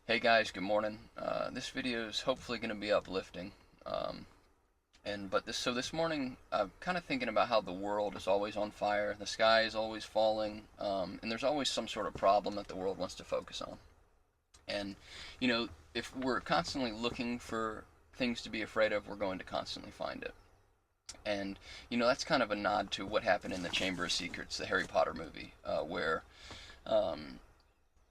Hey guys, good morning. This video is hopefully going to be uplifting. This morning I'm kind of thinking about how the world is always on fire, the sky is always falling, and there's always some sort of problem that the world wants to focus on. And if we're constantly looking for things to be afraid of, we're going to constantly find it. And that's kind of a nod to what happened in the Chamber of Secrets, the Harry Potter movie, where um,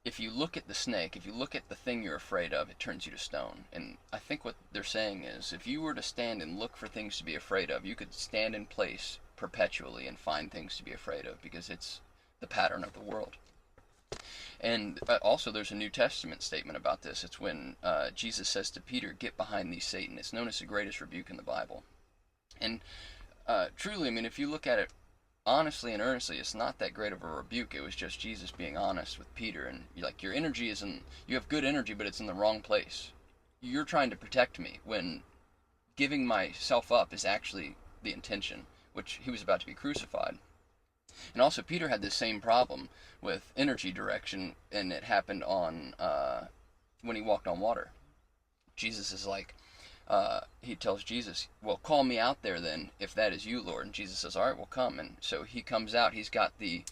if you look at the snake, if you look at the thing you're afraid of, it turns you to stone. And I think what they're saying is if you were to stand and look for things to be afraid of, you could stand in place perpetually and find things to be afraid of because it's the pattern of the world. And also, there's a New Testament statement about this. It's when Jesus says to Peter, "Get behind thee, Satan." It's known as the greatest rebuke in the Bible. And truly, I mean, if you look at it honestly and earnestly, it's not that great of a rebuke. It was just Jesus being honest with Peter, and like, your energy isn't, you have good energy, but it's in the wrong place. You're trying to protect me when giving myself up is actually the intention, which he was about to be crucified. And also, Peter had this same problem with energy direction, and it happened on when he walked on water. Jesus is like, he tells Jesus, "Well, call me out there then, if that is you, Lord." And Jesus says, "All right, well, come." And so he comes out. He's got the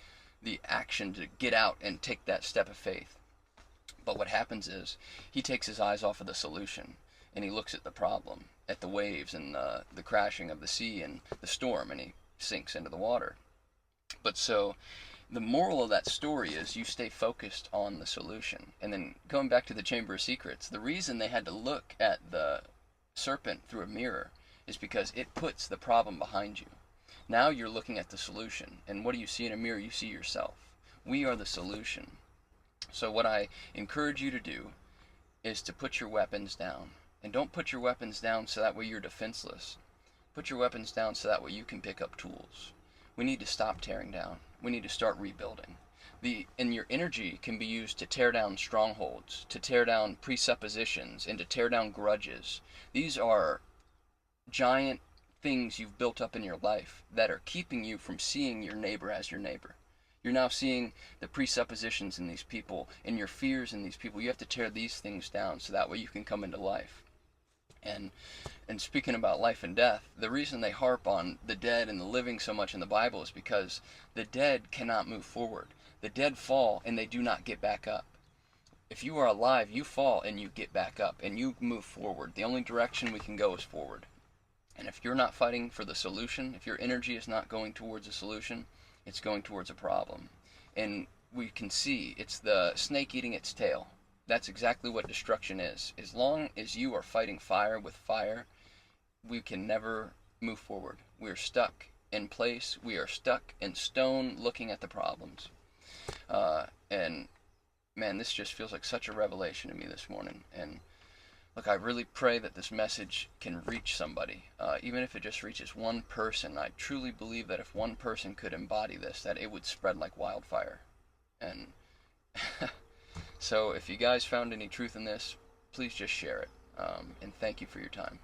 action to get out and take that step of faith. But what happens is he takes his eyes off of the solution and he looks at the problem, at the waves and the crashing of the sea and the storm, and he sinks into the water. But so the moral of that story is you stay focused on the solution. And then going back to the Chamber of Secrets, the reason they had to look at the serpent through a mirror is because it puts the problem behind you. Now you're looking at the solution. And what do you see in a mirror? You see yourself. We are the solution. So what I encourage you to do is to put your weapons down. And don't put your weapons down so that way you're defenseless. Put your weapons down so that way you can pick up tools. We need to stop tearing down. We need to start rebuilding. And your energy can be used to tear down strongholds, to tear down presuppositions, and to tear down grudges. These are giant things you've built up in your life that are keeping you from seeing your neighbor as your neighbor. You're now seeing the presuppositions in these people and your fears in these people. You have to tear these things down so that way you can come into life. And speaking about life and death, the reason they harp on the dead and the living so much in the Bible is because the dead cannot move forward. The dead fall and they do not get back up. If you are alive, you fall and you get back up and you move forward. The only direction we can go is forward. And if you're not fighting for the solution, if your energy is not going towards a solution, it's going towards a problem. And we can see it's the snake eating its tail. That's exactly what destruction is. As long as you are fighting fire with fire, we can never move forward. We're stuck in place. We are stuck in stone looking at the problems. And man, this just feels like such a revelation to me this morning. And look, I really pray that this message can reach somebody. Even if it just reaches one person, I truly believe that if one person could embody this, that it would spread like wildfire. And so if you guys found any truth in this, please just share it. And thank you for your time.